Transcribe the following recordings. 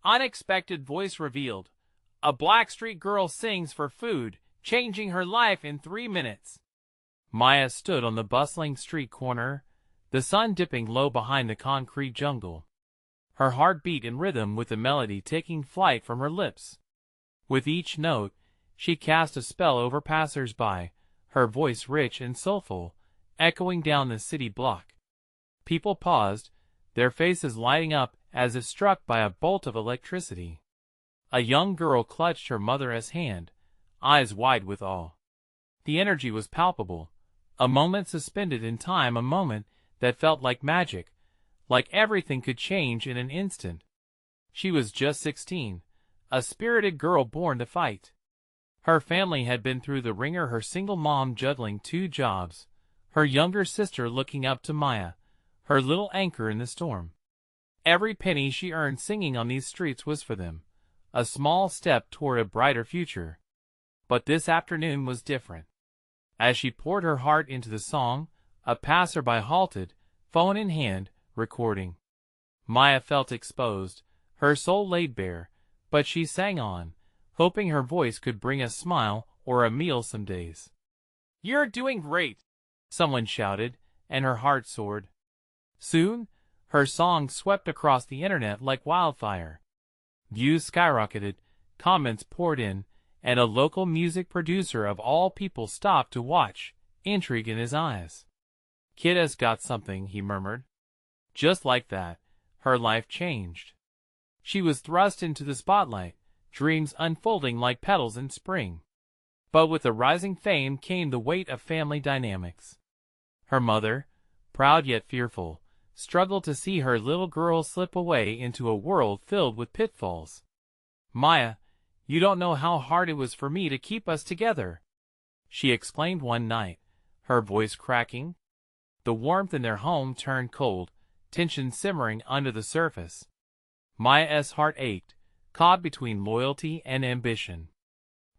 Unexpected voice revealed. A Blackstreet girl sings for food, changing her life in 3 minutes. Maya stood on the bustling street corner, the sun dipping low behind the concrete jungle. Her heart beat in rhythm with the melody taking flight from her lips. With each note, she cast a spell over passers-by, her voice rich and soulful, echoing down the city block. People paused, their faces lighting up as if struck by a bolt of electricity. A young girl clutched her mother's hand, eyes wide with awe. The energy was palpable, a moment suspended in time, a moment that felt like magic, like everything could change in an instant. She was just 16, a spirited girl born to fight. Her family had been through the ringer, her single mom juggling 2 jobs, her younger sister looking up to Maya, her little anchor in the storm. Every penny she earned singing on these streets was for them, a small step toward a brighter future. But this afternoon was different. As she poured her heart into the song, a passerby halted, phone in hand, recording. Maya felt exposed, her soul laid bare, but she sang on, hoping her voice could bring a smile or a meal some days. "You're doing great," someone shouted, and her heart soared. Soon, her song swept across the internet like wildfire. Views skyrocketed, comments poured in, and a local music producer of all people stopped to watch, intrigue in his eyes. "Kid has got something," he murmured. Just like that, her life changed. She was thrust into the spotlight, dreams unfolding like petals in spring. But with the rising fame came the weight of family dynamics. Her mother, proud yet fearful, struggled to see her little girl slip away into a world filled with pitfalls. "Maya, you don't know how hard it was for me to keep us together," she exclaimed one night, her voice cracking. The warmth in their home turned cold, tension simmering under the surface. Maya's heart ached, caught between loyalty and ambition.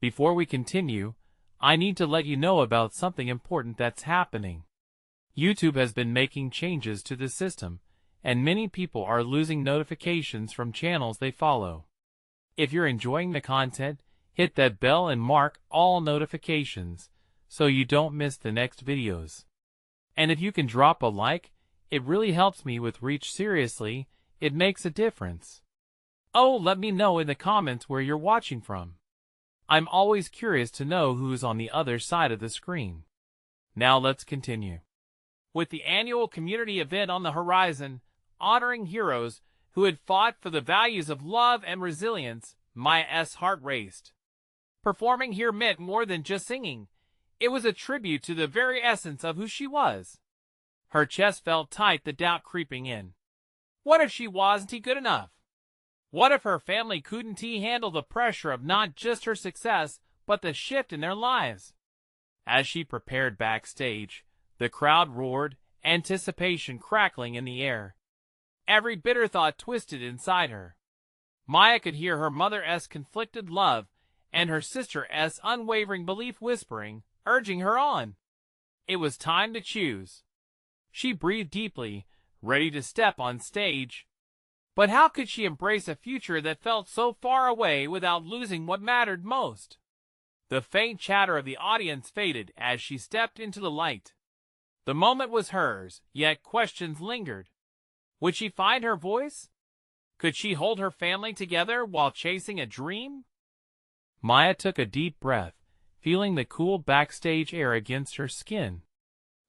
"Before we continue, I need to let you know about something important that's happening. YouTube has been making changes to the system, and many people are losing notifications from channels they follow. If you're enjoying the content, hit that bell and mark all notifications so you don't miss the next videos. And if you can drop a like, it really helps me with reach. Seriously, it makes a difference. Oh, let me know in the comments where you're watching from. I'm always curious to know who's on the other side of the screen." Now let's continue. With the annual community event on the horizon, honoring heroes who had fought for the values of love and resilience, Maya's heart raced. Performing here meant more than just singing. It was a tribute to the very essence of who she was. Her chest felt tight, the doubt creeping in. What if she wasn't good enough? What if her family couldn't handle the pressure of not just her success, but the shift in their lives? As she prepared backstage, the crowd roared, anticipation crackling in the air. Every bitter thought twisted inside her. Maya could hear her mother's conflicted love and her sister's unwavering belief whispering, urging her on. It was time to choose. She breathed deeply, ready to step on stage. But how could she embrace a future that felt so far away without losing what mattered most? The faint chatter of the audience faded as she stepped into the light. The moment was hers, yet questions lingered. Would she find her voice? Could she hold her family together while chasing a dream? Maya took a deep breath, feeling the cool backstage air against her skin.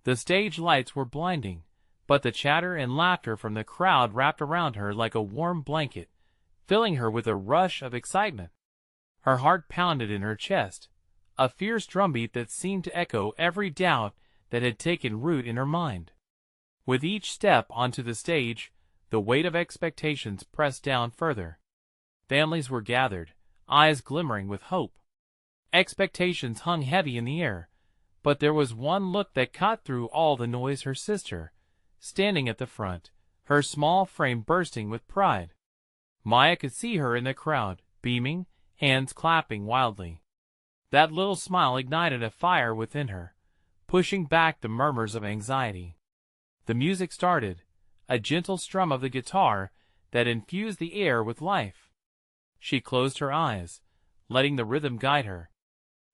The stage lights were blinding, but the chatter and laughter from the crowd wrapped around her like a warm blanket, filling her with a rush of excitement. Her heart pounded in her chest, a fierce drumbeat that seemed to echo every doubt that had taken root in her mind. With each step onto the stage, the weight of expectations pressed down further. Families were gathered, eyes glimmering with hope. Expectations hung heavy in the air, but there was one look that cut through all the noise: her sister, standing at the front, her small frame bursting with pride. Maya could see her in the crowd, beaming, hands clapping wildly. That little smile ignited a fire within her, pushing back the murmurs of anxiety. The music started, a gentle strum of the guitar that infused the air with life. She closed her eyes, letting the rhythm guide her.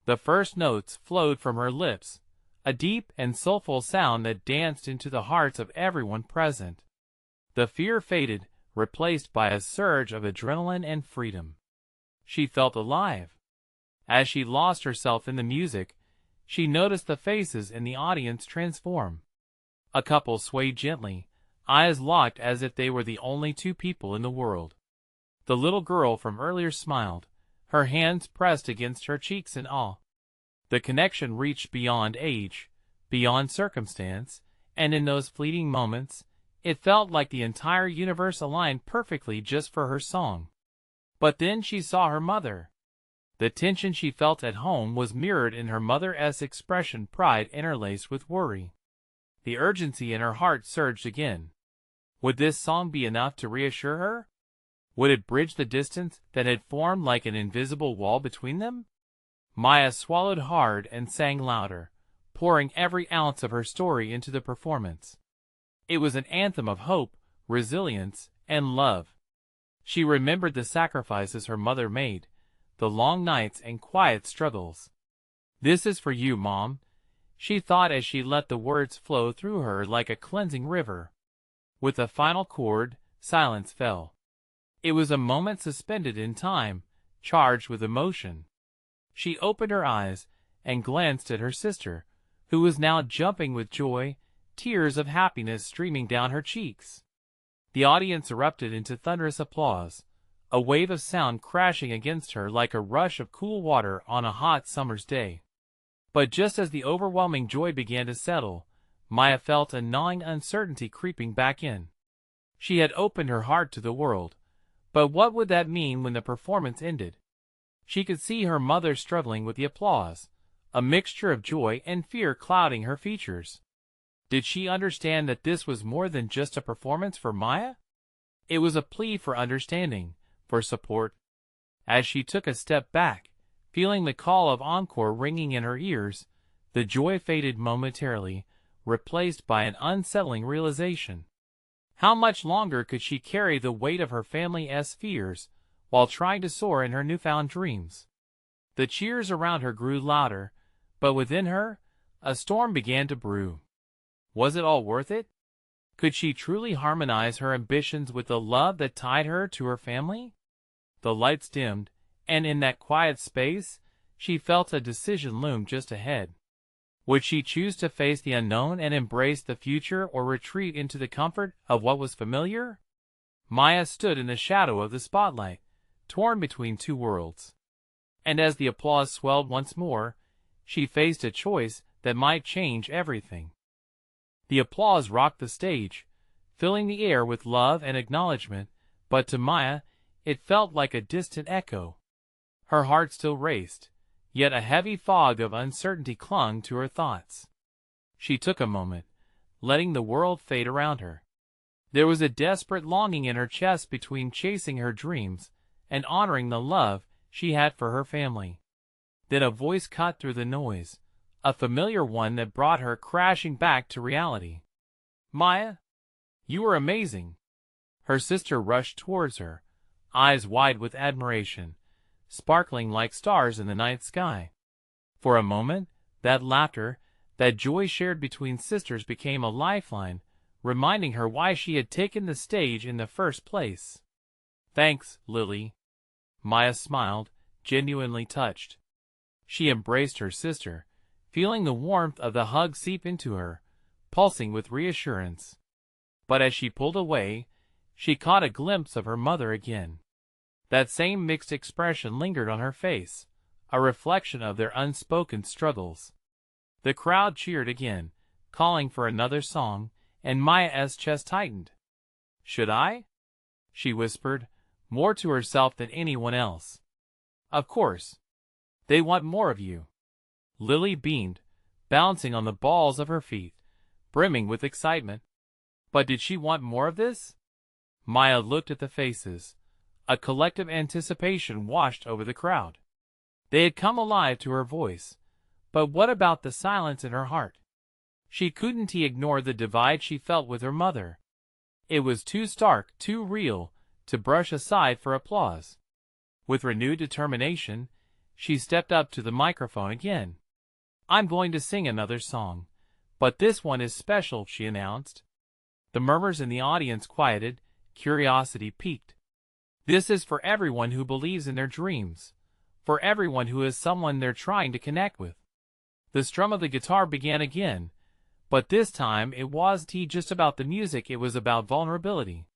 The first notes flowed from her lips, a deep and soulful sound that danced into the hearts of everyone present. The fear faded, replaced by a surge of adrenaline and freedom. She felt alive. As she lost herself in the music, she noticed the faces in the audience transform. A couple swayed gently, eyes locked as if they were the only two people in the world. The little girl from earlier smiled, her hands pressed against her cheeks in awe. The connection reached beyond age, beyond circumstance, and in those fleeting moments, it felt like the entire universe aligned perfectly just for her song. But then she saw her mother. The tension she felt at home was mirrored in her mother's expression, pride interlaced with worry. The urgency in her heart surged again. Would this song be enough to reassure her? Would it bridge the distance that had formed like an invisible wall between them? Maya swallowed hard and sang louder, pouring every ounce of her story into the performance. It was an anthem of hope, resilience, and love. She remembered the sacrifices her mother made, the long nights and quiet struggles. "This is for you, Mom," she thought as she let the words flow through her like a cleansing river. With the final chord, silence fell. It was a moment suspended in time, charged with emotion. She opened her eyes and glanced at her sister, who was now jumping with joy, tears of happiness streaming down her cheeks. The audience erupted into thunderous applause, a wave of sound crashing against her like a rush of cool water on a hot summer's day. But just as the overwhelming joy began to settle, Maya felt a gnawing uncertainty creeping back in. She had opened her heart to the world, but what would that mean when the performance ended? She could see her mother struggling with the applause, a mixture of joy and fear clouding her features. Did she understand that this was more than just a performance for Maya? It was a plea for understanding, for support. As she took a step back, feeling the call of encore ringing in her ears, the joy faded momentarily, replaced by an unsettling realization. How much longer could she carry the weight of her family's fears while trying to soar in her newfound dreams? The cheers around her grew louder, but within her, a storm began to brew. Was it all worth it? Could she truly harmonize her ambitions with the love that tied her to her family? The lights dimmed, and in that quiet space, she felt a decision loom just ahead. Would she choose to face the unknown and embrace the future, or retreat into the comfort of what was familiar? Maya stood in the shadow of the spotlight, torn between two worlds. And as the applause swelled once more, she faced a choice that might change everything. The applause rocked the stage, filling the air with love and acknowledgement, but to Maya, it felt like a distant echo. Her heart still raced, yet a heavy fog of uncertainty clung to her thoughts. She took a moment, letting the world fade around her. There was a desperate longing in her chest between chasing her dreams and honoring the love she had for her family. Then a voice cut through the noise, a familiar one that brought her crashing back to reality. "Maya, you are amazing." Her sister rushed towards her, eyes wide with admiration, sparkling like stars in the night sky. For a moment, that laughter, that joy shared between sisters became a lifeline, reminding her why she had taken the stage in the first place. "Thanks, Lily." Maya smiled, genuinely touched. She embraced her sister, feeling the warmth of the hug seep into her, pulsing with reassurance. But as she pulled away, she caught a glimpse of her mother again. That same mixed expression lingered on her face, a reflection of their unspoken struggles. The crowd cheered again, calling for another song, and Maya's chest tightened. "Should I?" she whispered, more to herself than anyone else. "Of course. They want more of you." Lily beamed, bouncing on the balls of her feet, brimming with excitement. But did she want more of this? Maya looked at the faces. A collective anticipation washed over the crowd. They had come alive to her voice. But what about the silence in her heart? She couldn't ignore the divide she felt with her mother. It was too stark, too real, to brush aside for applause. With renewed determination, she stepped up to the microphone again. "I'm going to sing another song, but this one is special," she announced. The murmurs in the audience quieted, curiosity piqued. "This is for everyone who believes in their dreams, for everyone who is someone they're trying to connect with." The strum of the guitar began again, but this time it wasn't just about the music, it was about vulnerability.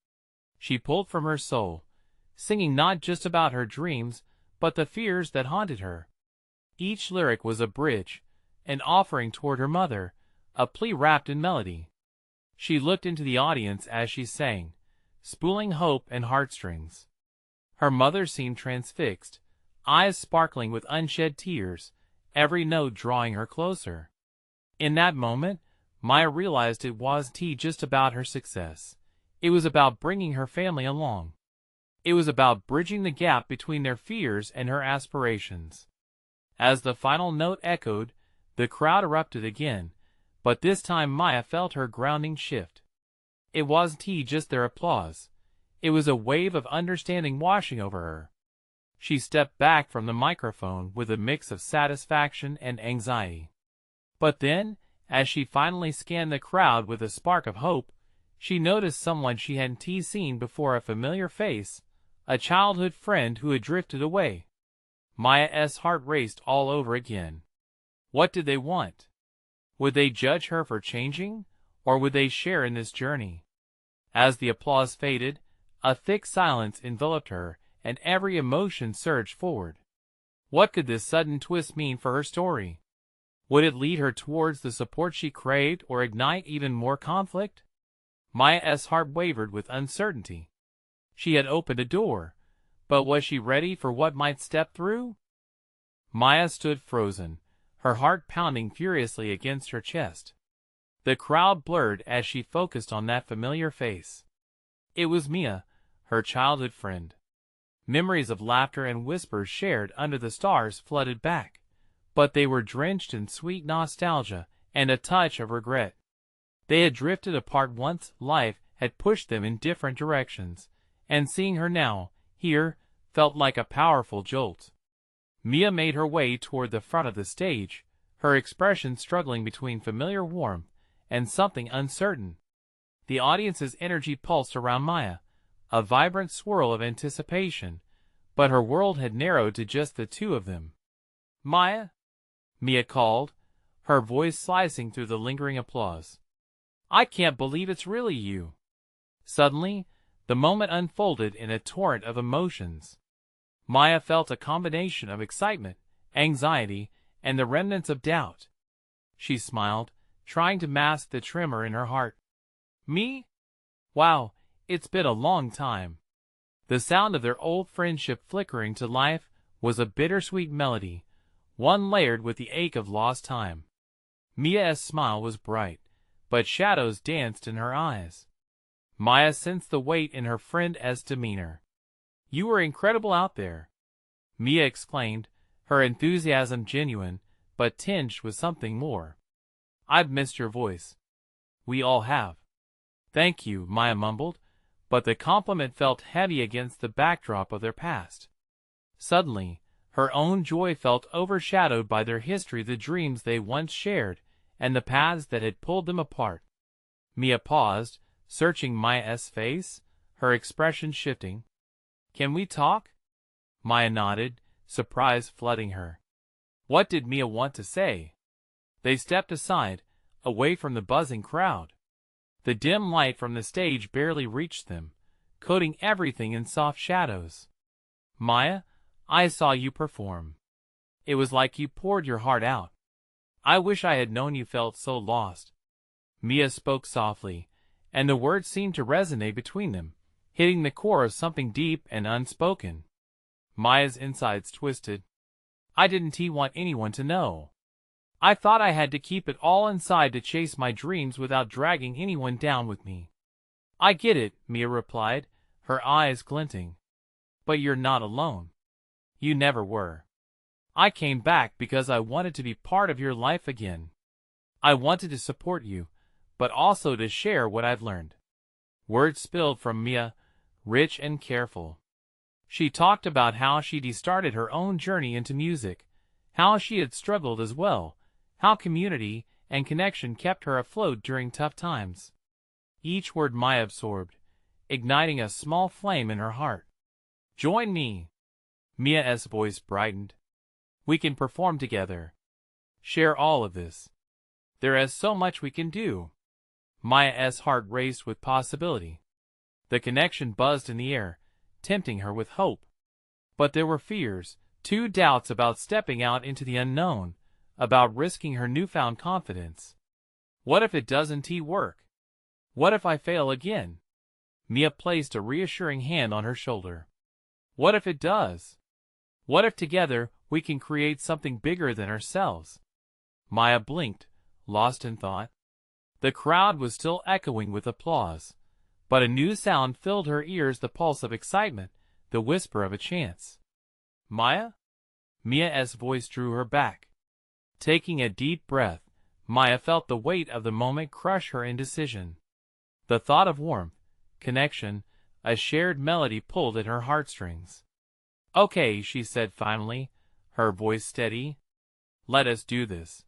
She pulled from her soul, singing not just about her dreams, but the fears that haunted her. Each lyric was a bridge, an offering toward her mother, a plea wrapped in melody. She looked into the audience as she sang, spooling hope and heartstrings. Her mother seemed transfixed, eyes sparkling with unshed tears, every note drawing her closer. In that moment, Maya realized it wasn't just about her success. It was about bringing her family along. It was about bridging the gap between their fears and her aspirations. As the final note echoed, the crowd erupted again, but this time Maya felt her grounding shift. It wasn't just their applause. It was a wave of understanding washing over her. She stepped back from the microphone with a mix of satisfaction and anxiety. But then, as she finally scanned the crowd with a spark of hope, she noticed someone she hadn't seen before, a familiar face, a childhood friend who had drifted away. Maya's heart raced all over again. What did they want? Would they judge her for changing, or would they share in this journey? As the applause faded, a thick silence enveloped her, and every emotion surged forward. What could this sudden twist mean for her story? Would it lead her towards the support she craved, or ignite even more conflict? Maya's heart wavered with uncertainty. She had opened a door, but was she ready for what might step through? Maya stood frozen, her heart pounding furiously against her chest. The crowd blurred as she focused on that familiar face. It was Mia, her childhood friend. Memories of laughter and whispers shared under the stars flooded back, but they were drenched in sweet nostalgia and a touch of regret. They had drifted apart once life had pushed them in different directions, and seeing her now, here, felt like a powerful jolt. Mia made her way toward the front of the stage, her expression struggling between familiar warmth and something uncertain. The audience's energy pulsed around Maya, a vibrant swirl of anticipation, but her world had narrowed to just the two of them. "Maya?" Mia called, her voice slicing through the lingering applause. "I can't believe it's really you." Suddenly, the moment unfolded in a torrent of emotions. Maya felt a combination of excitement, anxiety, and the remnants of doubt. She smiled, trying to mask the tremor in her heart. "Me? Wow, it's been a long time." The sound of their old friendship flickering to life was a bittersweet melody, one layered with the ache of lost time. Mia's smile was bright, but shadows danced in her eyes. Maya sensed the weight in her friend's demeanor. "You were incredible out there," Mia exclaimed, her enthusiasm genuine, but tinged with something more. "I've missed your voice." "We all have." "Thank you," Maya mumbled, but the compliment felt heavy against the backdrop of their past. Suddenly, her own joy felt overshadowed by their history, the dreams they once shared, and the paths that had pulled them apart. Mia paused, searching Maya's face, her expression shifting. "Can we talk?" Maya nodded, surprise flooding her. What did Mia want to say? They stepped aside, away from the buzzing crowd. The dim light from the stage barely reached them, coating everything in soft shadows. "Maya, I saw you perform. It was like you poured your heart out. I wish I had known you felt so lost." Mia spoke softly, and the words seemed to resonate between them, hitting the core of something deep and unspoken. Maya's insides twisted. "I didn't want anyone to know. I thought I had to keep it all inside to chase my dreams without dragging anyone down with me." "I get it," Mia replied, her eyes glinting. "But you're not alone. You never were. I came back because I wanted to be part of your life again. I wanted to support you, but also to share what I've learned." Words spilled from Mia, rich and careful. She talked about how she'd started her own journey into music, how she had struggled as well, how community and connection kept her afloat during tough times. Each word Maya absorbed, igniting a small flame in her heart. "Join me." Mia's voice brightened. "We can perform together. Share all of this. There is so much we can do." Maya's heart raced with possibility. The connection buzzed in the air, tempting her with hope. But there were fears, too, doubts about stepping out into the unknown, about risking her newfound confidence. What if it doesn't work? What if I fail again? Mia placed a reassuring hand on her shoulder. What if it does? What if together we can create something bigger than ourselves? Maya blinked, lost in thought. The crowd was still echoing with applause, but a new sound filled her ears, the pulse of excitement, the whisper of a chance. "Maya?" Mia's voice drew her back. Taking a deep breath, Maya felt the weight of the moment crush her indecision. The thought of warmth, connection, a shared melody pulled at her heartstrings. "Okay," she said finally, her voice steady. "Let us do this."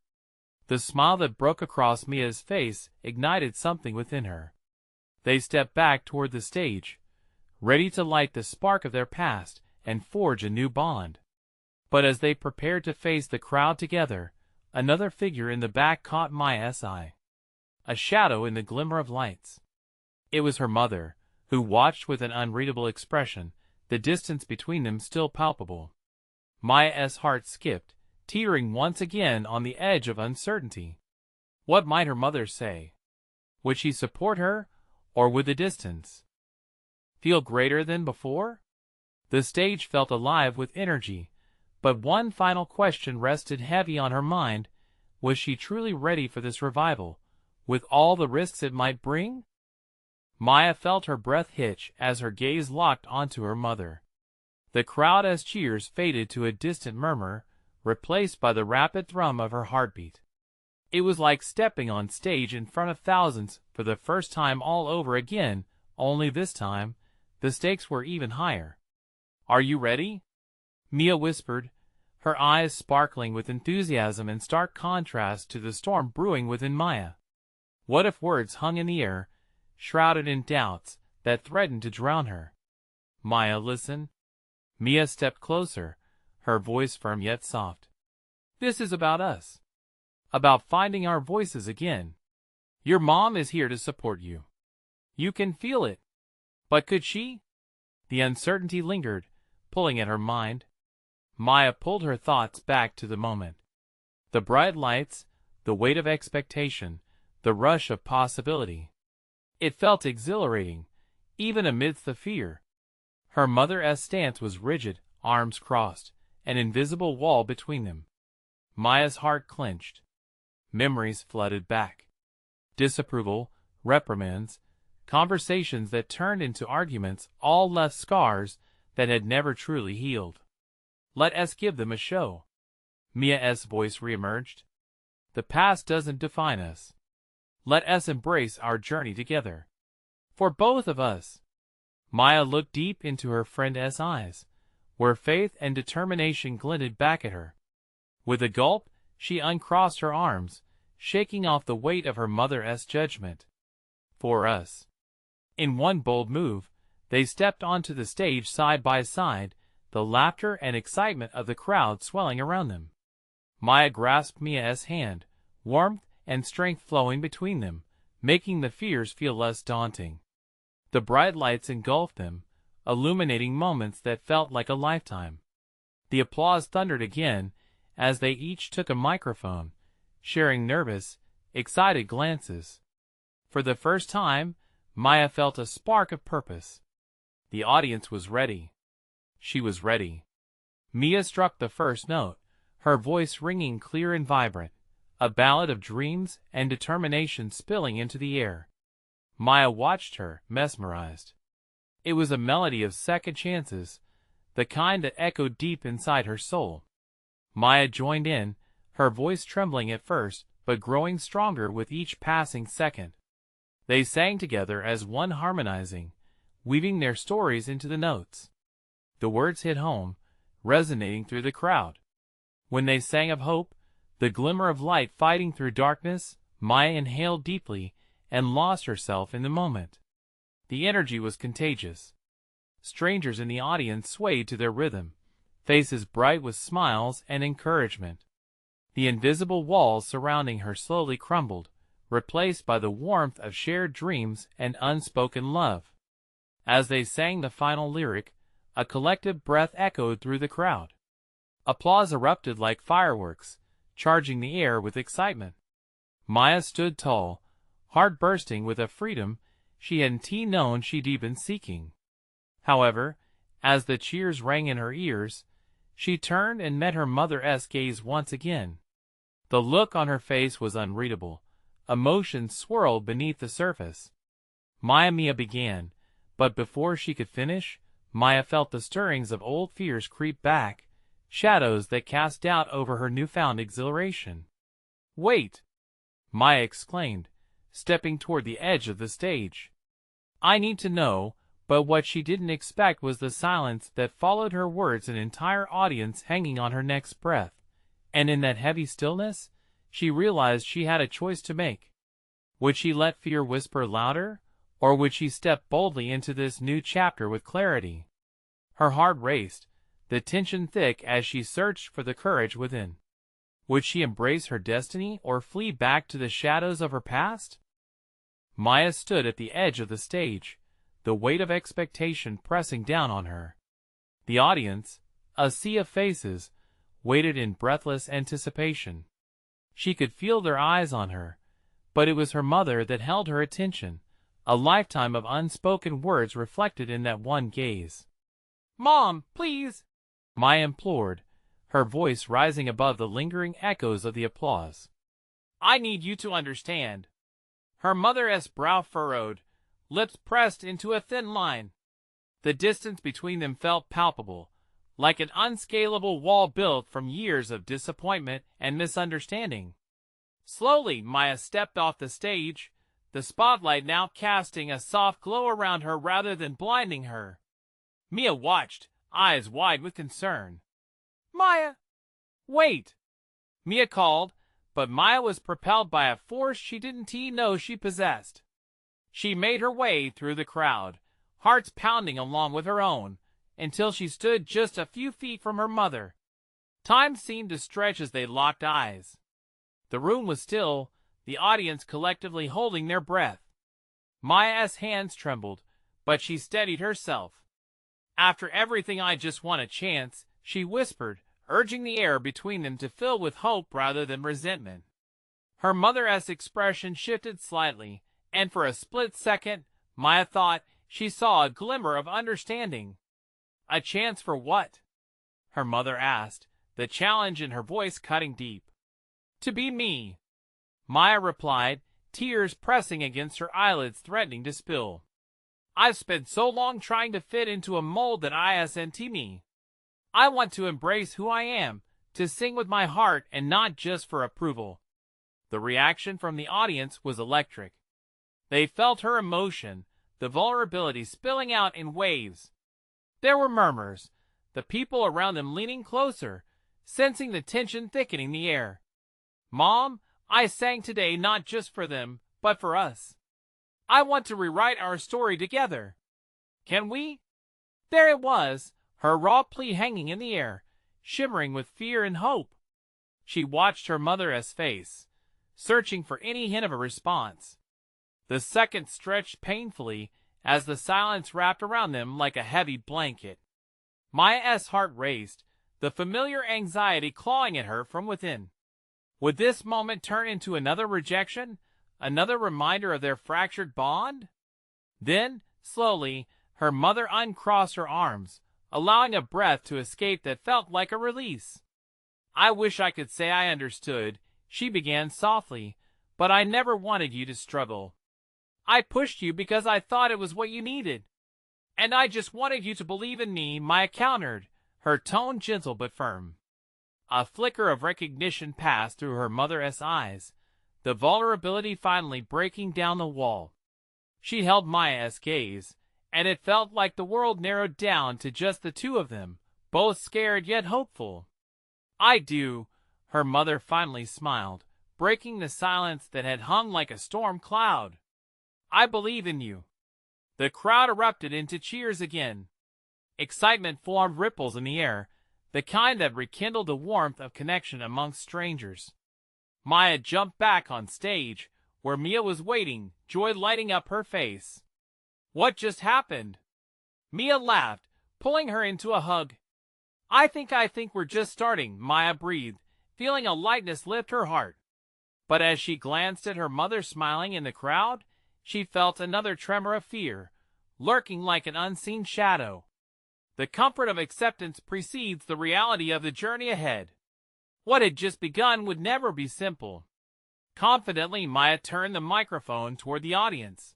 The smile that broke across Mia's face ignited something within her. They stepped back toward the stage, ready to light the spark of their past and forge a new bond. But as they prepared to face the crowd together, another figure in the back caught Maya's eye. A shadow in the glimmer of lights. It was her mother, who watched with an unreadable expression, the distance between them still palpable. Maya's heart skipped, teetering once again on the edge of uncertainty. What might her mother say? Would she support her, or would the distance feel greater than before? The stage felt alive with energy, but one final question rested heavy on her mind. Was she truly ready for this revival, with all the risks it might bring? Maya felt her breath hitch as her gaze locked onto her mother. The crowd as cheers faded to a distant murmur, replaced by the rapid thrum of her heartbeat. It was like stepping on stage in front of thousands for the first time all over again, only this time, the stakes were even higher. "Are you ready?" Mia whispered, her eyes sparkling with enthusiasm in stark contrast to the storm brewing within Maya. What if words hung in the air, shrouded in doubts that threatened to drown her? "Maya, listen." Mia stepped closer, her voice firm yet soft. "This is about us. About finding our voices again. Your mom is here to support you. You can feel it. But could she?" The uncertainty lingered, pulling at her mind. Maya pulled her thoughts back to the moment. The bright lights, the weight of expectation, the rush of possibility. It felt exhilarating, even amidst the fear. Her mother's stance was rigid, arms crossed, an invisible wall between them. Maya's heart clenched. Memories flooded back. Disapproval, reprimands, conversations that turned into arguments, all left scars that had never truly healed. "Let us give them a show." Mia's voice reemerged. "The past doesn't define us. Let us embrace our journey together. For both of us." Maya looked deep into her friend's eyes, where faith and determination glinted back at her. With a gulp, she uncrossed her arms, shaking off the weight of her mother's judgment. "For us." In one bold move, they stepped onto the stage side by side, the laughter and excitement of the crowd swelling around them. Maya grasped Mia's hand, warmth and strength flowing between them, making the fears feel less daunting. The bright lights engulfed them, illuminating moments that felt like a lifetime. The applause thundered again as they each took a microphone, sharing nervous, excited glances. For the first time, Maya felt a spark of purpose. The audience was ready. She was ready. Mia struck the first note, her voice ringing clear and vibrant, a ballad of dreams and determination spilling into the air. Maya watched her, mesmerized. It was a melody of second chances, the kind that echoed deep inside her soul. Maya joined in, her voice trembling at first, but growing stronger with each passing second. They sang together as one, harmonizing, weaving their stories into the notes. The words hit home, resonating through the crowd. When they sang of hope, the glimmer of light fighting through darkness, Maya inhaled deeply and lost herself in the moment. The energy was contagious. Strangers in the audience swayed to their rhythm, faces bright with smiles and encouragement. The invisible walls surrounding her slowly crumbled, replaced by the warmth of shared dreams and unspoken love. As they sang the final lyric, a collective breath echoed through the crowd. Applause erupted like fireworks, charging the air with excitement. Maya stood tall, heart bursting with a freedom she hadn't known she'd been seeking. However, as the cheers rang in her ears, she turned and met her mother's gaze once again. The look on her face was unreadable. Emotion swirled beneath the surface. Mia began, but before she could finish, Maya felt the stirrings of old fears creep back, shadows that cast doubt over her newfound exhilaration. "Wait!" Maya exclaimed, stepping toward the edge of the stage. "I need to know," but what she didn't expect was the silence that followed her words, an entire audience hanging on her next breath. And in that heavy stillness, she realized she had a choice to make. Would she let fear whisper louder, or would she step boldly into this new chapter with clarity? Her heart raced, the tension thick as she searched for the courage within. Would she embrace her destiny or flee back to the shadows of her past? Maya stood at the edge of the stage, the weight of expectation pressing down on her. The audience, a sea of faces, waited in breathless anticipation. She could feel their eyes on her, but it was her mother that held her attention, a lifetime of unspoken words reflected in that one gaze. "Mom, please!" Maya implored, her voice rising above the lingering echoes of the applause. "I need you to understand." Her mother's brow furrowed, lips pressed into a thin line. The distance between them felt palpable, like an unscalable wall built from years of disappointment and misunderstanding. Slowly, Maya stepped off the stage, the spotlight now casting a soft glow around her rather than blinding her. Mia watched, eyes wide with concern. "Maya!" "Wait!" Mia called, but Maya was propelled by a force she didn't know she possessed. She made her way through the crowd, hearts pounding along with her own, until she stood just a few feet from her mother. Time seemed to stretch as they locked eyes. The room was still, the audience collectively holding their breath. Maya's hands trembled, but she steadied herself. "After everything, I just want a chance," she whispered, urging the air between them to fill with hope rather than resentment. Her mother's expression shifted slightly, and for a split second, Maya thought she saw a glimmer of understanding. "A chance for what?" her mother asked, the challenge in her voice cutting deep. "To be me," Maya replied, tears pressing against her eyelids threatening to spill. "I've spent so long trying to fit into a mold that isn't me. I want to embrace who I am, to sing with my heart and not just for approval." The reaction from the audience was electric. They felt her emotion, the vulnerability spilling out in waves. There were murmurs, the people around them leaning closer, sensing the tension thickening the air. "Mom, I sang today not just for them, but for us. I want to rewrite our story together. Can we?" There it was, her raw plea hanging in the air, shimmering with fear and hope. She watched her mother's face, searching for any hint of a response. The seconds stretched painfully as the silence wrapped around them like a heavy blanket. Maya's heart raced, the familiar anxiety clawing at her from within. Would this moment turn into another rejection, another reminder of their fractured bond? Then, slowly, her mother uncrossed her arms, allowing a breath to escape that felt like a release. "I wish I could say I understood," she began softly, "but I never wanted you to struggle. I pushed you because I thought it was what you needed. And I just wanted you to believe in me," Maya countered, her tone gentle but firm. A flicker of recognition passed through her mother's eyes, the vulnerability finally breaking down the wall. She held Maya's gaze, and it felt like the world narrowed down to just the two of them, both scared yet hopeful. "I do," her mother finally smiled, breaking the silence that had hung like a storm cloud. "I believe in you." The crowd erupted into cheers again. Excitement formed ripples in the air, the kind that rekindled the warmth of connection amongst strangers. Maya jumped back on stage, where Mia was waiting, joy lighting up her face. "What just happened?" Mia laughed, pulling her into a hug. I think we're just starting," Maya breathed, feeling a lightness lift her heart. But as she glanced at her mother smiling in the crowd, she felt another tremor of fear, lurking like an unseen shadow. The comfort of acceptance precedes the reality of the journey ahead. What had just begun would never be simple. Confidently, Maya turned the microphone toward the audience.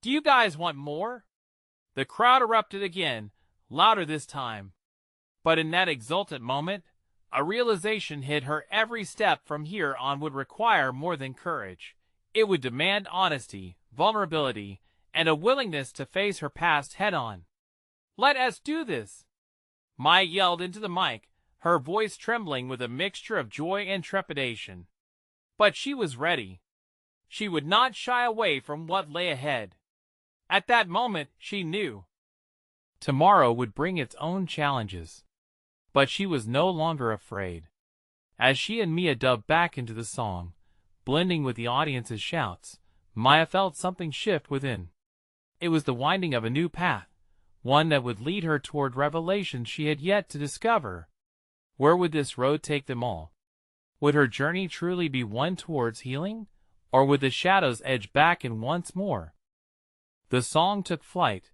"Do you guys want more?" The crowd erupted again, louder this time. But in that exultant moment, a realization hit her. Every step from here on would require more than courage. It would demand honesty, vulnerability, and a willingness to face her past head-on. "Let us do this!" Maya yelled into the mic, her voice trembling with a mixture of joy and trepidation. But she was ready. She would not shy away from what lay ahead. At that moment, she knew tomorrow would bring its own challenges. But she was no longer afraid. As she and Mia dove back into the song, blending with the audience's shouts, Maya felt something shift within. It was the winding of a new path, one that would lead her toward revelations she had yet to discover. Where would this road take them all? Would her journey truly be one towards healing, or would the shadows edge back in once more? The song took flight,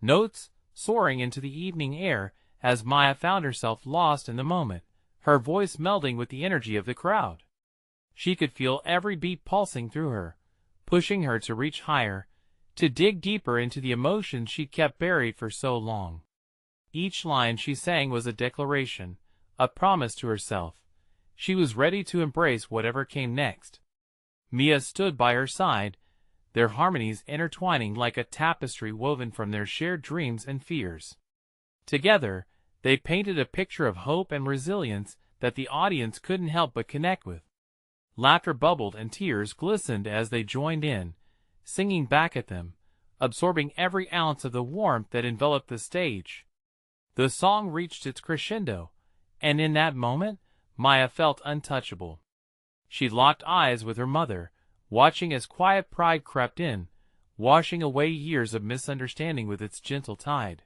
notes soaring into the evening air as Maya found herself lost in the moment, her voice melding with the energy of the crowd. She could feel every beat pulsing through her, pushing her to reach higher, to dig deeper into the emotions she'd kept buried for so long. Each line she sang was a declaration, a promise to herself. She was ready to embrace whatever came next. Mia stood by her side, their harmonies intertwining like a tapestry woven from their shared dreams and fears. Together, they painted a picture of hope and resilience that the audience couldn't help but connect with. Laughter bubbled and tears glistened as they joined in, singing back at them, absorbing every ounce of the warmth that enveloped the stage. The song reached its crescendo, and in that moment, Maya felt untouchable. She locked eyes with her mother, watching as quiet pride crept in, washing away years of misunderstanding with its gentle tide.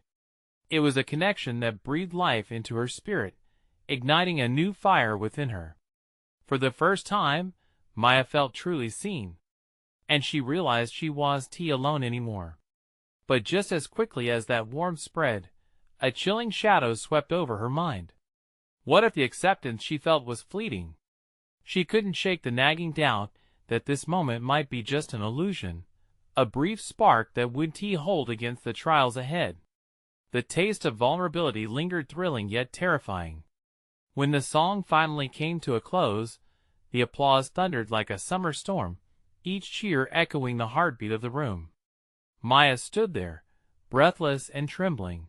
It was a connection that breathed life into her spirit, igniting a new fire within her. For the first time, Maya felt truly seen, and she realized she wasn't alone anymore. But just as quickly as that warmth spread, a chilling shadow swept over her mind. What if the acceptance she felt was fleeting? She couldn't shake the nagging doubt that this moment might be just an illusion, a brief spark that wouldn't hold against the trials ahead. The taste of vulnerability lingered, thrilling yet terrifying. When the song finally came to a close, the applause thundered like a summer storm, each cheer echoing the heartbeat of the room. Maya stood there, breathless and trembling,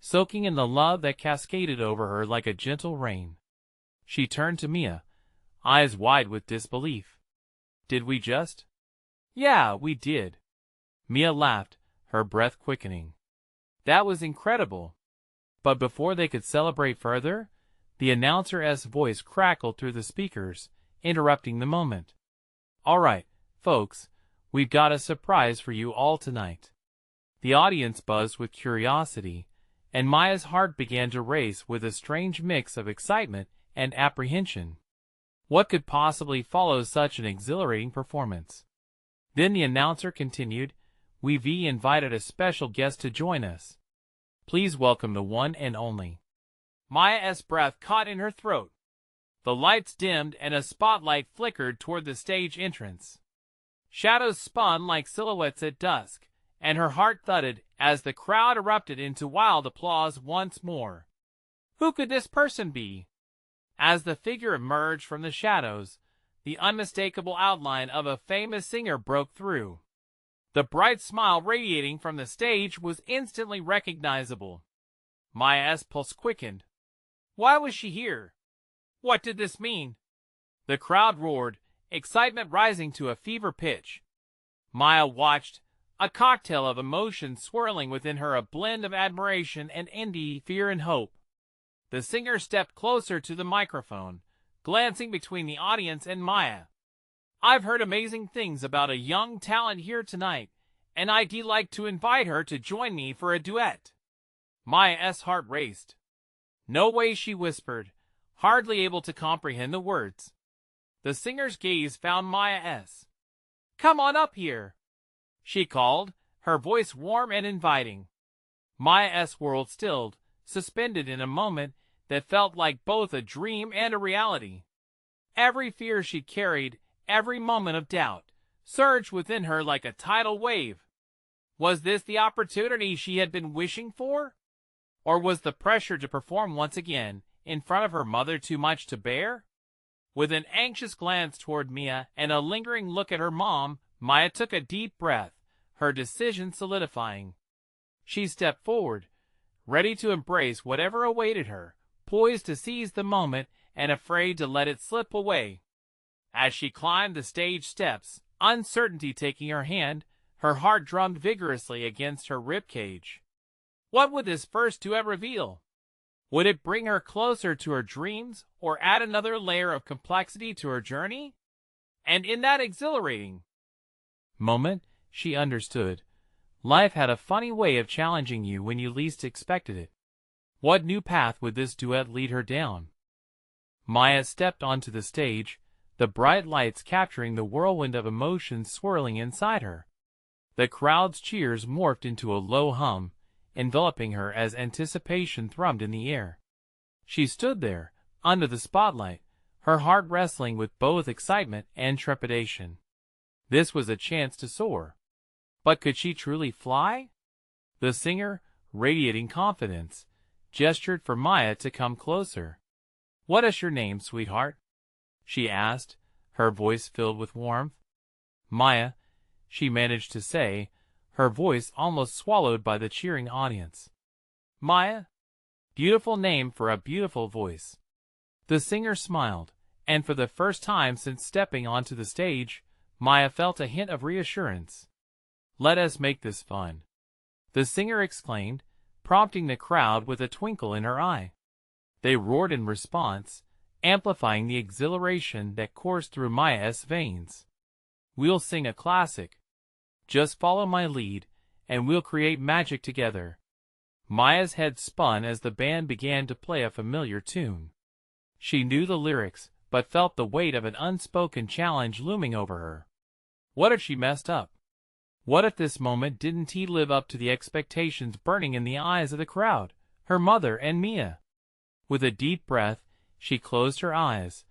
soaking in the love that cascaded over her like a gentle rain. She turned to Mia, eyes wide with disbelief. "Did we just?" "Yeah, we did." Mia laughed, her breath quickening. "That was incredible." But before they could celebrate further, the announcer's voice crackled through the speakers, interrupting the moment. "All right, folks, we've got a surprise for you all tonight." The audience buzzed with curiosity, and Maya's heart began to race with a strange mix of excitement and apprehension. What could possibly follow such an exhilarating performance? Then the announcer continued, "We've invited a special guest to join us. Please welcome the one and only." Maya's breath caught in her throat. The lights dimmed and a spotlight flickered toward the stage entrance. Shadows spun like silhouettes at dusk, and her heart thudded as the crowd erupted into wild applause once more. Who could this person be? As the figure emerged from the shadows, the unmistakable outline of a famous singer broke through. The bright smile radiating from the stage was instantly recognizable. Maya's pulse quickened. Why was she here? What did this mean? The crowd roared, excitement rising to a fever pitch. Maya watched, a cocktail of emotions swirling within her, a blend of admiration and envy, fear and hope. The singer stepped closer to the microphone, glancing between the audience and Maya. I've heard amazing things about a young talent here tonight, and I'd like to invite her to join me for a duet. Maya's heart raced. No way, she whispered, hardly able to comprehend the words. The singer's gaze found Maya's. Come on up here, she called, her voice warm and inviting. Maya's world stilled, suspended in a moment that felt like both a dream and a reality. Every fear she carried, every moment of doubt, surged within her like a tidal wave. Was this the opportunity she had been wishing for? Or was the pressure to perform once again in front of her mother too much to bear? With an anxious glance toward Mia and a lingering look at her mom, Maya took a deep breath, her decision solidifying. She stepped forward, ready to embrace whatever awaited her, poised to seize the moment and afraid to let it slip away. As she climbed the stage steps, uncertainty taking her hand, her heart drummed vigorously against her ribcage. What would this first duet reveal? Would it bring her closer to her dreams or add another layer of complexity to her journey? And in that exhilarating moment, she understood. Life had a funny way of challenging you when you least expected it. What new path would this duet lead her down? Maya stepped onto the stage, the bright lights capturing the whirlwind of emotions swirling inside her. The crowd's cheers morphed into a low hum, enveloping her as anticipation thrummed in the air. She stood there, under the spotlight, her heart wrestling with both excitement and trepidation. This was a chance to soar. But could she truly fly? The singer, radiating confidence, gestured for Maya to come closer. "What is your name, sweetheart?" she asked, her voice filled with warmth. "Maya," she managed to say, her voice almost swallowed by the cheering audience. "Maya? Beautiful name for a beautiful voice." The singer smiled, and for the first time since stepping onto the stage, Maya felt a hint of reassurance. "Let us make this fun," the singer exclaimed, prompting the crowd with a twinkle in her eye. They roared in response, amplifying the exhilaration that coursed through Maya's veins. "We'll sing a classic. Just follow my lead, and we'll create magic together." Maya's head spun as the band began to play a familiar tune. She knew the lyrics, but felt the weight of an unspoken challenge looming over her. What if she messed up? What if this moment didn't live up to the expectations burning in the eyes of the crowd, her mother and Mia? With a deep breath, she closed her eyes,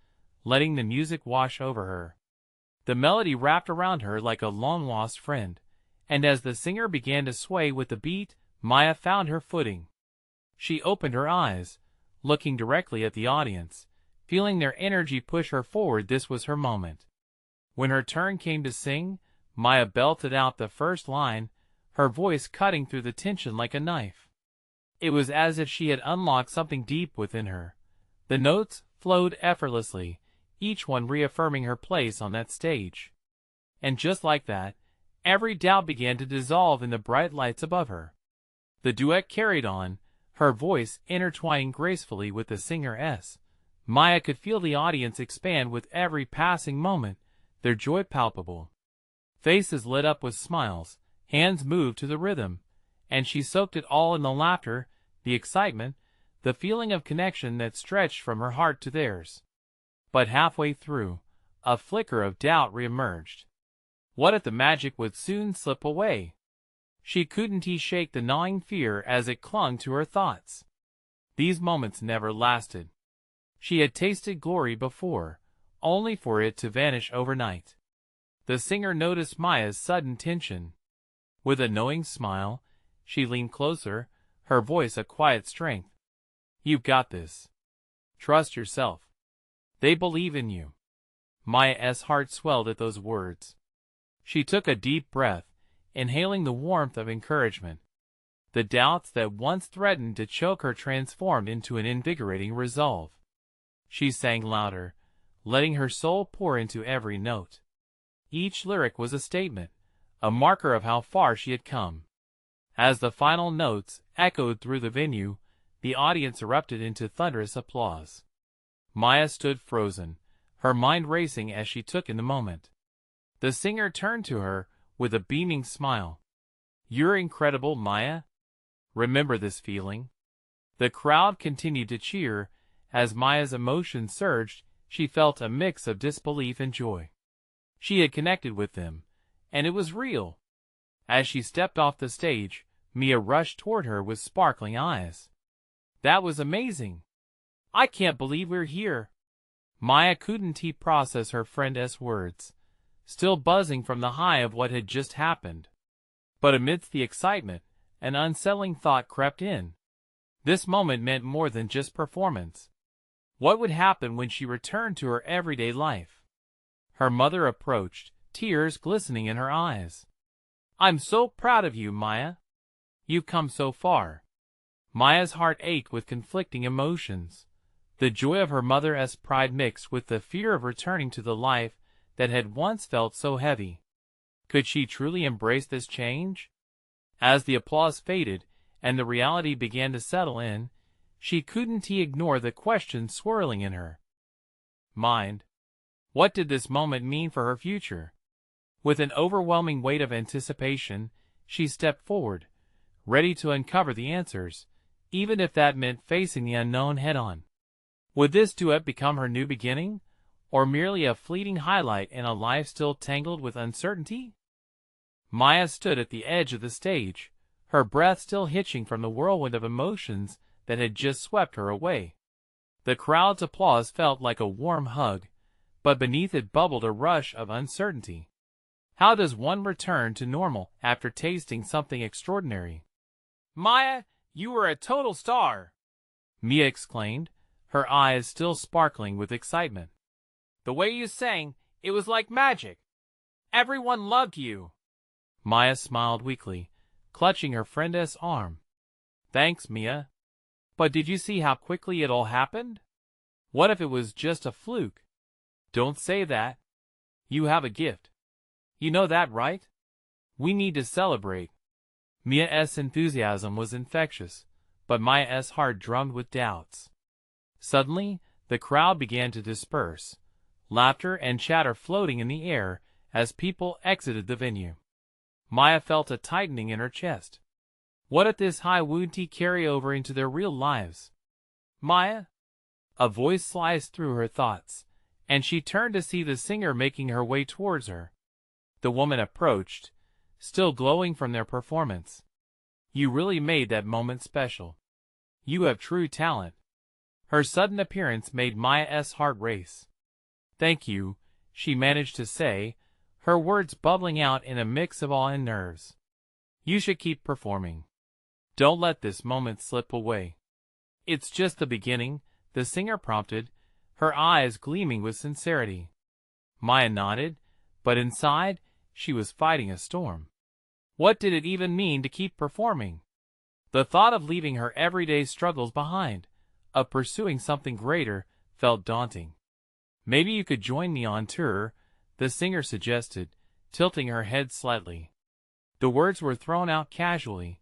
letting the music wash over her. The melody wrapped around her like a long-lost friend, and as the singer began to sway with the beat, Maya found her footing. She opened her eyes, looking directly at the audience, feeling their energy push her forward. This was her moment. When her turn came to sing, Maya belted out the first line, her voice cutting through the tension like a knife. It was as if she had unlocked something deep within her. The notes flowed effortlessly, each one reaffirming her place on that stage. And just like that, every doubt began to dissolve in the bright lights above her. The duet carried on, her voice intertwining gracefully with the singer's. Maya could feel the audience expand with every passing moment, their joy palpable. Faces lit up with smiles, hands moved to the rhythm, and she soaked it all in the laughter, the excitement, the feeling of connection that stretched from her heart to theirs. But halfway through, a flicker of doubt reemerged. What if the magic would soon slip away? She couldn't shake the gnawing fear as it clung to her thoughts. These moments never lasted. She had tasted glory before, only for it to vanish overnight. The singer noticed Maya's sudden tension. With a knowing smile, she leaned closer, her voice a quiet strength. "You've got this. Trust yourself. They believe in you." Maya's heart swelled at those words. She took a deep breath, inhaling the warmth of encouragement. The doubts that once threatened to choke her transformed into an invigorating resolve. She sang louder, letting her soul pour into every note. Each lyric was a statement, a marker of how far she had come. As the final notes echoed through the venue, the audience erupted into thunderous applause. Maya stood frozen, her mind racing as she took in the moment. The singer turned to her with a beaming smile. "You're incredible, Maya. Remember this feeling." The crowd continued to cheer. As Maya's emotions surged, she felt a mix of disbelief and joy. She had connected with them, and it was real. As she stepped off the stage, Mia rushed toward her with sparkling eyes. "That was amazing. I can't believe we're here." Maya couldn't process her friend's words, still buzzing from the high of what had just happened. But amidst the excitement, an unsettling thought crept in. This moment meant more than just performance. What would happen when she returned to her everyday life? Her mother approached, tears glistening in her eyes. "I'm so proud of you, Maya. You've come so far." Maya's heart ached with conflicting emotions. The joy of her mother's pride mixed with the fear of returning to the life that had once felt so heavy. Could she truly embrace this change? As the applause faded and the reality began to settle in, she couldn't ignore the question swirling in her mind. What did this moment mean for her future? With an overwhelming weight of anticipation, she stepped forward, ready to uncover the answers, even if that meant facing the unknown head-on. Would this duet become her new beginning, or merely a fleeting highlight in a life still tangled with uncertainty? Maya stood at the edge of the stage, her breath still hitching from the whirlwind of emotions that had just swept her away. The crowd's applause felt like a warm hug, but beneath it bubbled a rush of uncertainty. How does one return to normal after tasting something extraordinary? "Maya, you were a total star!" Mia exclaimed, her eyes still sparkling with excitement. "The way you sang, it was like magic. Everyone loved you." Maya smiled weakly, clutching her friend's arm. "Thanks, Mia. But did you see how quickly it all happened? What if it was just a fluke?" "Don't say that. You have a gift. You know that, right? We need to celebrate." Mia's enthusiasm was infectious, but Maya's heart drummed with doubts. Suddenly, the crowd began to disperse, laughter and chatter floating in the air as people exited the venue. Maya felt a tightening in her chest. What if this high wouldn't carry over into their real lives? "Maya?" A voice sliced through her thoughts, and she turned to see the singer making her way towards her. The woman approached, still glowing from their performance. "You really made that moment special. You have true talent." Her sudden appearance made Maya's heart race. "Thank you," she managed to say, her words bubbling out in a mix of awe and nerves. "You should keep performing. Don't let this moment slip away." "It's just the beginning," the singer prompted, her eyes gleaming with sincerity. Maya nodded, but inside, she was fighting a storm. What did it even mean to keep performing? The thought of leaving her everyday struggles behind, of pursuing something greater, felt daunting. "Maybe you could join me on tour," the singer suggested, tilting her head slightly. The words were thrown out casually,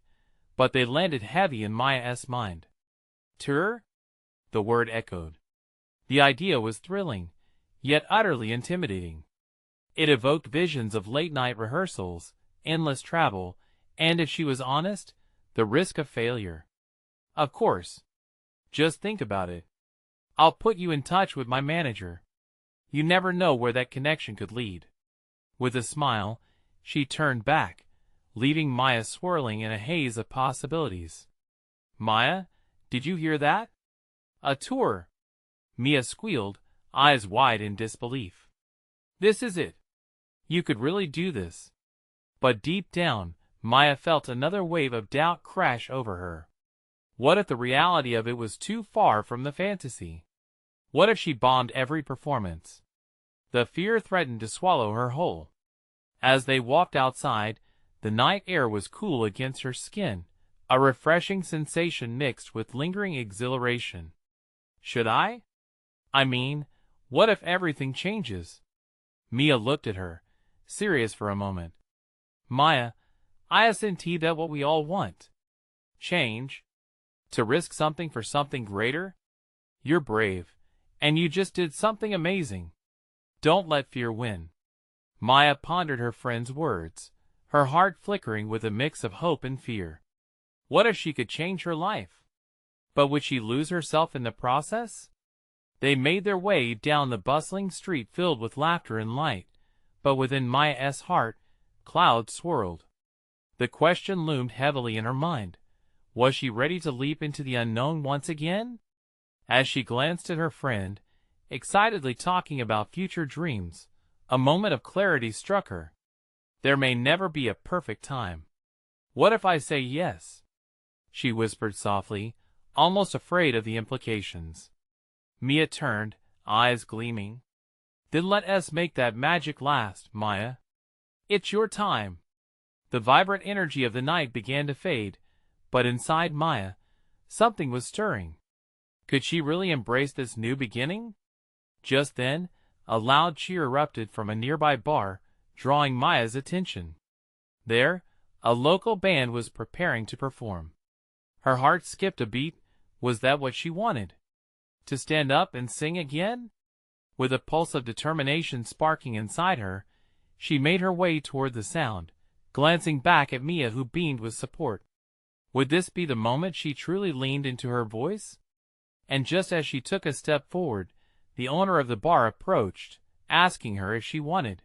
but they landed heavy in Maya's mind. "Tour?" The word echoed. The idea was thrilling, yet utterly intimidating. It evoked visions of late-night rehearsals, endless travel, and if she was honest, the risk of failure. "Of course. Just think about it. I'll put you in touch with my manager. You never know where that connection could lead." With a smile, she turned back, leaving Maya swirling in a haze of possibilities. "Maya, did you hear that? A tour!" Mia squealed, eyes wide in disbelief. "This is it. You could really do this." But deep down, Maya felt another wave of doubt crash over her. What if the reality of it was too far from the fantasy? What if she bombed every performance? The fear threatened to swallow her whole. As they walked outside, The night air was cool against her skin, a refreshing sensation mixed with lingering exhilaration. Should I? I mean, what if everything changes? Mia looked at her, serious for a moment. Maya, isn't that what we all want? Change? To risk something for something greater? You're brave, and you just did something amazing. Don't let fear win. Maya pondered her friend's words, her heart flickering with a mix of hope and fear. What if she could change her life? But would she lose herself in the process? They made their way down the bustling street filled with laughter and light, but within Maya's heart, clouds swirled. The question loomed heavily in her mind. Was she ready to leap into the unknown once again? As she glanced at her friend, excitedly talking about future dreams, a moment of clarity struck her. There may never be a perfect time. What if I say yes? She whispered softly, almost afraid of the implications. Mia turned, eyes gleaming. Then let us make that magic last, Maya. It's your time. The vibrant energy of the night began to fade, but inside Maya, something was stirring. Could she really embrace this new beginning? Just then, a loud cheer erupted from a nearby bar, drawing Maya's attention. There, a local band was preparing to perform. Her heart skipped a beat. Was that what she wanted? To stand up and sing again? With a pulse of determination sparking inside her, she made her way toward the sound, glancing back at Mia who beamed with support. Would this be the moment she truly leaned into her voice? And just as she took a step forward, the owner of the bar approached, asking her if she wanted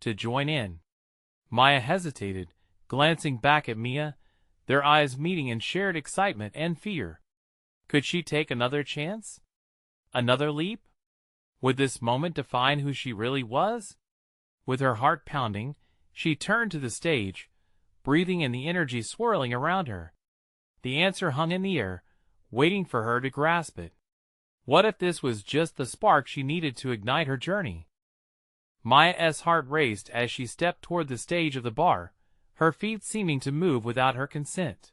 to join in. Maya hesitated, glancing back at Mia, their eyes meeting in shared excitement and fear. Could she take another chance? Another leap? Would this moment define who she really was? With her heart pounding, she turned to the stage, breathing in the energy swirling around her. The answer hung in the air, waiting for her to grasp it. What if this was just the spark she needed to ignite her journey? Maya's heart raced as she stepped toward the stage of the bar, her feet seeming to move without her consent.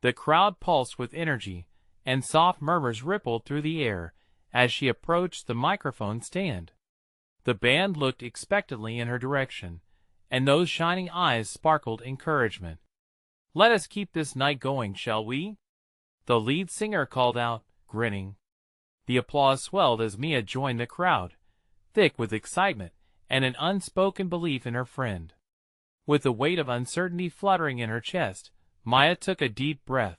The crowd pulsed with energy, and soft murmurs rippled through the air as she approached the microphone stand. The band looked expectantly in her direction, and those shining eyes sparkled encouragement. Let us keep this night going, shall we? The lead singer called out, grinning. The applause swelled as Mia joined the crowd, thick with excitement and an unspoken belief in her friend. With the weight of uncertainty fluttering in her chest, Maya took a deep breath.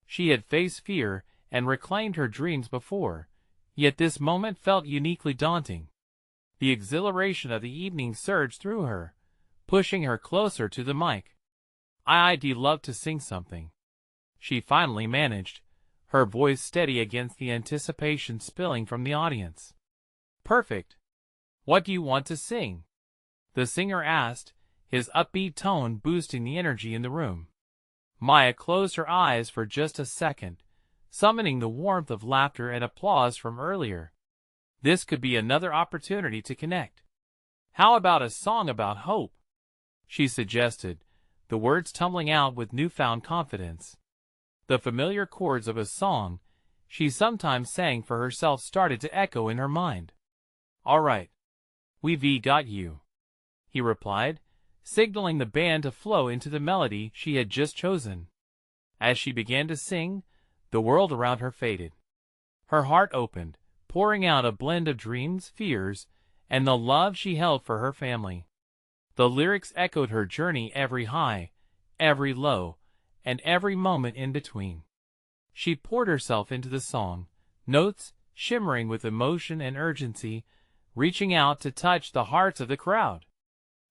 She had faced fear and reclaimed her dreams before, yet this moment felt uniquely daunting. The exhilaration of the evening surged through her, pushing her closer to the mic. I'd love to sing something. She finally managed, her voice steady against the anticipation spilling from the audience. Perfect. What do you want to sing? The singer asked, his upbeat tone boosting the energy in the room. Maya closed her eyes for just a second, summoning the warmth of laughter and applause from earlier. This could be another opportunity to connect. How about a song about hope? She suggested, the words tumbling out with newfound confidence. The familiar chords of a song she sometimes sang for herself started to echo in her mind. All right. We've got you, he replied, signaling the band to flow into the melody she had just chosen. As she began to sing, the world around her faded. Her heart opened, pouring out a blend of dreams, fears, and the love she held for her family. The lyrics echoed her journey, every high, every low, and every moment in between. She poured herself into the song, notes shimmering with emotion and urgency, reaching out to touch the hearts of the crowd.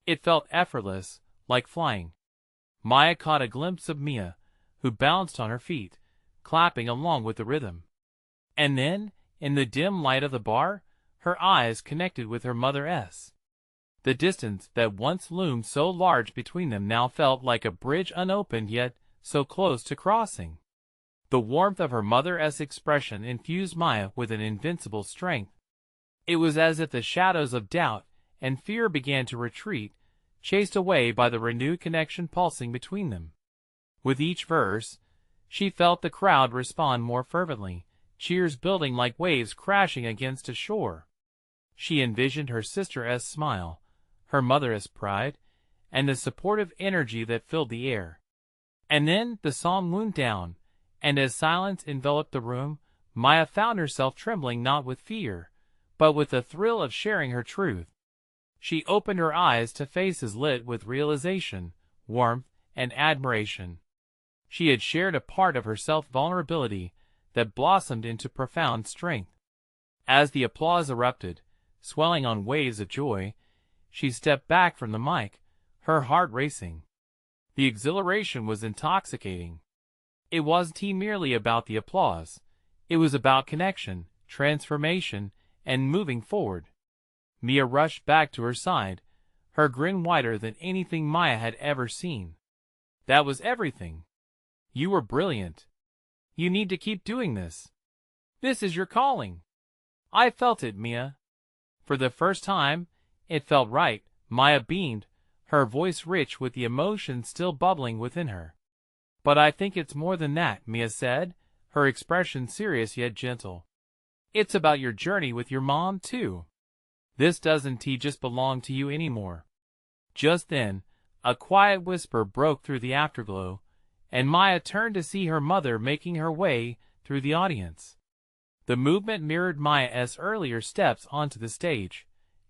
It felt effortless, like flying. Maya caught a glimpse of Mia, who bounced on her feet, clapping along with the rhythm. And then, in the dim light of the bar, her eyes connected with her mother's. The distance that once loomed so large between them now felt like a bridge unopened yet so close to crossing. The warmth of her mother's expression infused Maya with an invincible strength. It was as if the shadows of doubt and fear began to retreat, chased away by the renewed connection pulsing between them. With each verse, she felt the crowd respond more fervently, cheers building like waves crashing against a shore. She envisioned her sister's smile, her mother's pride, and the supportive energy that filled the air. And then the song wound down, and as silence enveloped the room, Maya found herself trembling not with fear, but with the thrill of sharing her truth. She opened her eyes to faces lit with realization, warmth, and admiration. She had shared a part of her self-vulnerability that blossomed into profound strength. As the applause erupted, swelling on waves of joy, she stepped back from the mic, her heart racing. The exhilaration was intoxicating. It wasn't merely about the applause. It was about connection, transformation, and moving forward. Mia rushed back to her side, her grin wider than anything Maya had ever seen. That was everything. You were brilliant. You need to keep doing this. This is your calling. I felt it, Mia. For the first time, it felt right. Maya beamed, her voice rich with the emotion still bubbling within her. But I think it's more than that, Mia said, her expression serious yet gentle. It's about your journey with your mom, too. This doesn't just belong to you anymore. Just then, a quiet whisper broke through the afterglow, and Maya turned to see her mother making her way through the audience. The movement mirrored Maya's earlier steps onto the stage,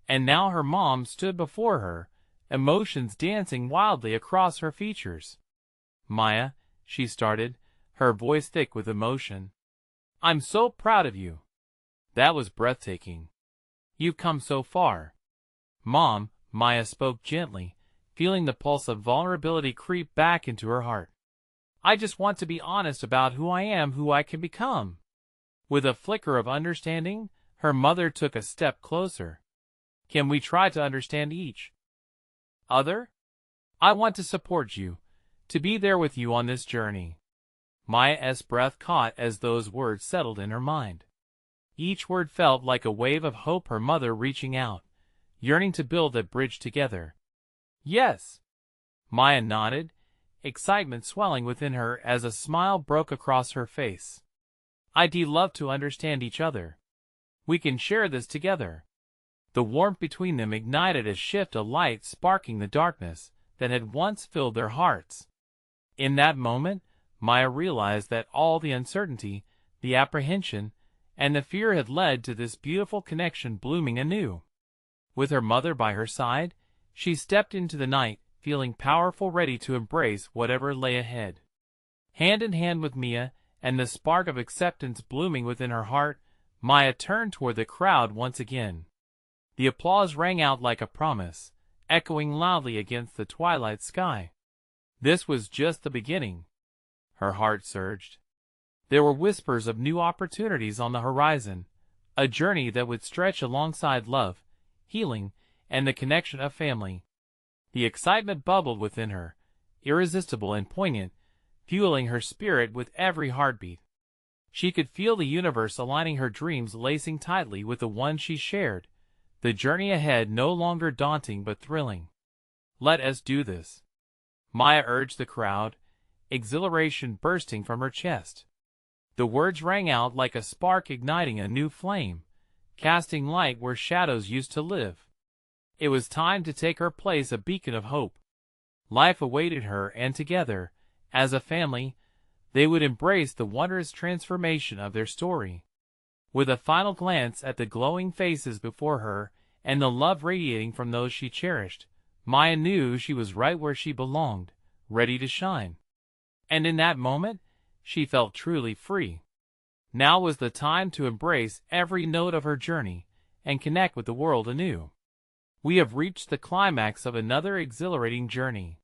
and now her mom stood before her, emotions dancing wildly across her features. Maya, she started, her voice thick with emotion. I'm so proud of you. That was breathtaking. You've come so far. Mom, Maya spoke gently, feeling the pulse of vulnerability creep back into her heart. I just want to be honest about who I am, who I can become. With a flicker of understanding, her mother took a step closer. Can we try to understand each other? I want to support you, to be there with you on this journey. Maya's breath caught as those words settled in her mind. Each word felt like a wave of hope, her mother reaching out, yearning to build a bridge together. Yes. Maya nodded, excitement swelling within her as a smile broke across her face. I'd love to understand each other. We can share this together. The warmth between them ignited a shift of light, sparking the darkness that had once filled their hearts. In that moment, Maya realized that all the uncertainty, the apprehension, and the fear had led to this beautiful connection blooming anew. With her mother by her side, she stepped into the night, feeling powerful, ready to embrace whatever lay ahead. Hand in hand with Mia, and the spark of acceptance blooming within her heart, Maya turned toward the crowd once again. The applause rang out like a promise, echoing loudly against the twilight sky. This was just the beginning. Her heart surged. There were whispers of new opportunities on the horizon, a journey that would stretch alongside love, healing, and the connection of family. The excitement bubbled within her, irresistible and poignant, fueling her spirit with every heartbeat. She could feel the universe aligning, her dreams lacing tightly with the one she shared, the journey ahead no longer daunting but thrilling. Let us do this, Maya urged the crowd, exhilaration bursting from her chest. The words rang out like a spark igniting a new flame, casting light where shadows used to live. It was time to take her place, a beacon of hope. Life awaited her, and together, as a family, they would embrace the wondrous transformation of their story. With a final glance at the glowing faces before her and the love radiating from those she cherished, Maya knew she was right where she belonged, ready to shine. And in that moment, she felt truly free. Now was the time to embrace every note of her journey and connect with the world anew. We have reached the climax of another exhilarating journey.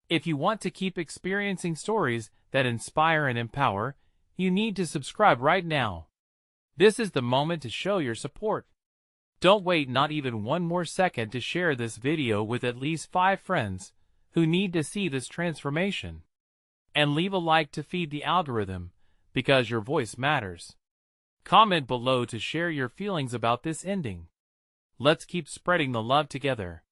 If you want to keep experiencing stories that inspire and empower, you need to subscribe right now. This is the moment to show your support. Don't wait not even one more second to share this video with at least 5 friends who need to see this transformation. And leave a like to feed the algorithm, because your voice matters. Comment below to share your feelings about this ending. Let's keep spreading the love together.